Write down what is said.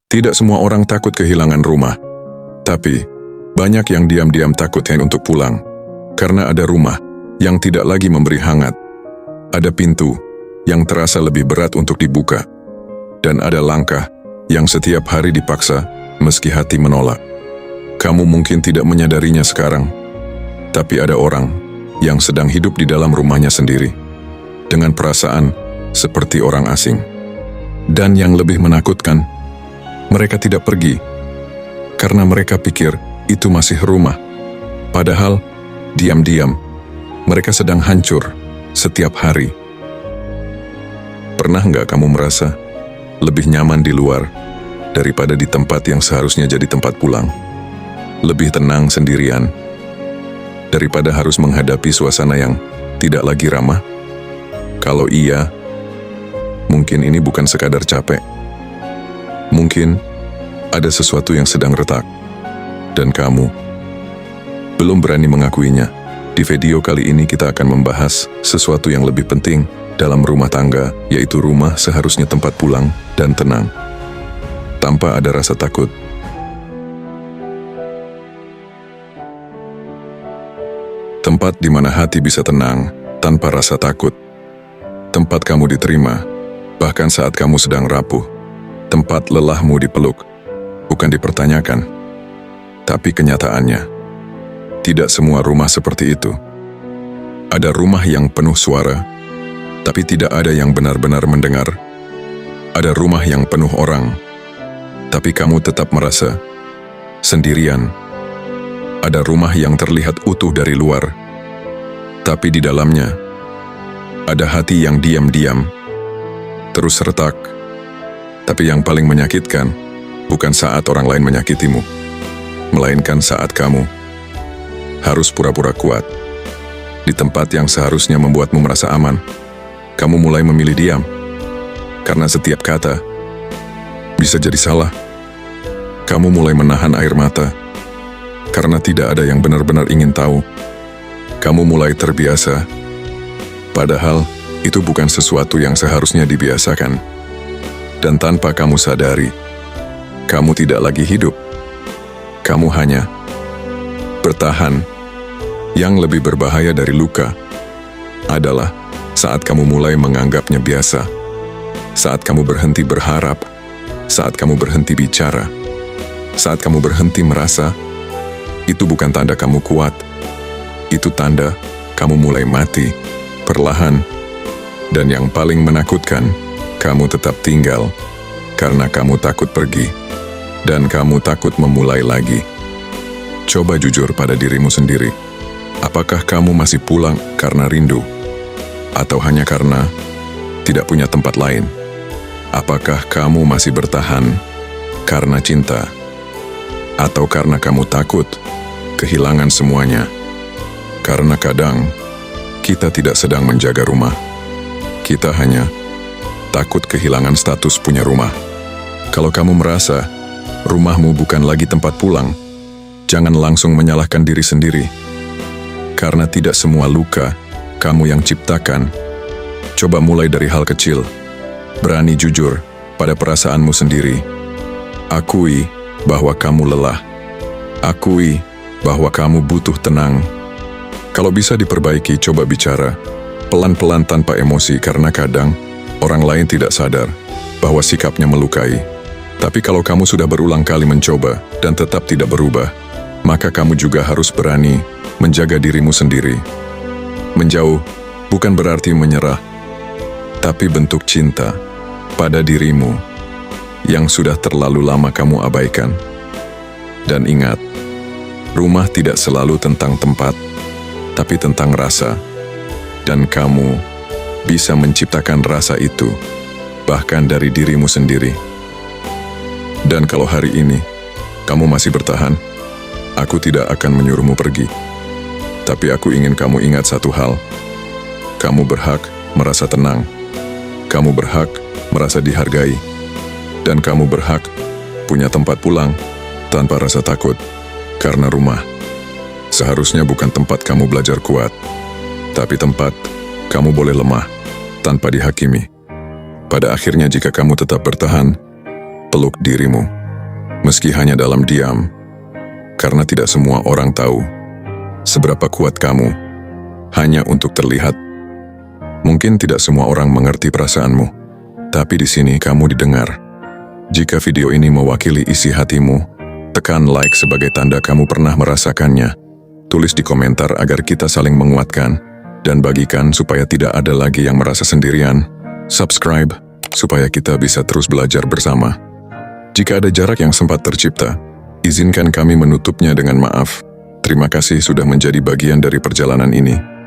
Tidak semua orang takut kehilangan rumah, tapi banyak yang diam-diam takut untuk pulang, karena ada rumah yang tidak lagi memberi hangat, ada pintu yang terasa lebih berat untuk dibuka, dan ada langkah yang setiap hari dipaksa meski hati menolak. Kamu mungkin tidak menyadarinya sekarang, tapi ada orang yang sedang hidup di dalam rumahnya sendiri, dengan perasaan seperti orang asing. Dan yang lebih menakutkan, mereka tidak pergi, karena mereka pikir itu masih rumah. Padahal, diam-diam, mereka sedang hancur setiap hari. Pernah nggak kamu merasa lebih nyaman di luar daripada di tempat yang seharusnya jadi tempat pulang? Lebih tenang sendirian daripada harus menghadapi suasana yang tidak lagi ramah? Kalau iya, mungkin ini bukan sekadar capek. Mungkin ada sesuatu yang sedang retak, dan kamu belum berani mengakuinya. Di video kali ini kita akan membahas sesuatu yang lebih penting dalam rumah tangga, yaitu rumah seharusnya tempat pulang dan tenang, tanpa ada rasa takut. Tempat di mana hati bisa tenang tanpa rasa takut. Tempat kamu diterima, bahkan saat kamu sedang rapuh. Tempat lelahmu dipeluk, bukan dipertanyakan. Tapi kenyataannya, tidak semua rumah seperti itu. Ada rumah yang penuh suara, tapi tidak ada yang benar-benar mendengar. Ada rumah yang penuh orang, tapi kamu tetap merasa sendirian. Ada rumah yang terlihat utuh dari luar, tapi di dalamnya ada hati yang diam-diam terus retak. Tapi yang paling menyakitkan bukan saat orang lain menyakitimu, melainkan saat kamu harus pura-pura kuat. Di tempat yang seharusnya membuatmu merasa aman, kamu mulai memilih diam, karena setiap kata bisa jadi salah. Kamu mulai menahan air mata, karena tidak ada yang benar-benar ingin tahu. Kamu mulai terbiasa, padahal itu bukan sesuatu yang seharusnya dibiasakan. Dan tanpa kamu sadari, kamu tidak lagi hidup. Kamu hanya bertahan. Yang lebih berbahaya dari luka adalah saat kamu mulai menganggapnya biasa, saat kamu berhenti berharap, saat kamu berhenti bicara, saat kamu berhenti merasa. Itu bukan tanda kamu kuat, itu tanda kamu mulai mati, perlahan. Dan yang paling menakutkan, kamu tetap tinggal karena kamu takut pergi, dan kamu takut memulai lagi. Coba jujur pada dirimu sendiri. Apakah kamu masih pulang karena rindu? Atau hanya karena tidak punya tempat lain? Apakah kamu masih bertahan karena cinta? Atau karena kamu takut kehilangan semuanya? Karena kadang kita tidak sedang menjaga rumah. Kita hanya takut kehilangan status punya rumah. Kalau kamu merasa rumahmu bukan lagi tempat pulang, jangan langsung menyalahkan diri sendiri. Karena tidak semua luka kamu yang ciptakan. Coba mulai dari hal kecil. Berani jujur pada perasaanmu sendiri. Akui bahwa kamu lelah. Akui bahwa kamu butuh tenang. Kalau bisa diperbaiki, coba bicara pelan-pelan tanpa emosi, karena kadang orang lain tidak sadar bahwa sikapnya melukai. Tapi kalau kamu sudah berulang kali mencoba dan tetap tidak berubah, maka kamu juga harus berani menjaga dirimu sendiri. Menjauh bukan berarti menyerah, tapi bentuk cinta pada dirimu yang sudah terlalu lama kamu abaikan. Dan ingat, rumah tidak selalu tentang tempat, tapi tentang rasa. Dan kamu bisa menciptakan rasa itu, bahkan dari dirimu sendiri. Dan kalau hari ini kamu masih bertahan, aku tidak akan menyuruhmu pergi. Tapi aku ingin kamu ingat satu hal. Kamu berhak merasa tenang. Kamu berhak merasa dihargai. Dan kamu berhak punya tempat pulang tanpa rasa takut. Karena rumah seharusnya bukan tempat kamu belajar kuat, tapi tempat kamu boleh lemah tanpa dihakimi. Pada akhirnya, jika kamu tetap bertahan, peluk dirimu. meski hanya dalam diam, karena tidak semua orang tahu seberapa kuat kamu hanya untuk terlihat. Mungkin tidak semua orang mengerti perasaanmu, tapi di sini kamu didengar. Jika video ini mewakili isi hatimu, tekan like sebagai tanda kamu pernah merasakannya. Tulis di komentar agar kita saling menguatkan, dan bagikan supaya tidak ada lagi yang merasa sendirian. Subscribe, supaya kita bisa terus belajar bersama. Jika ada jarak yang sempat tercipta, izinkan kami menutupnya dengan maaf. Terima kasih sudah menjadi bagian dari perjalanan ini.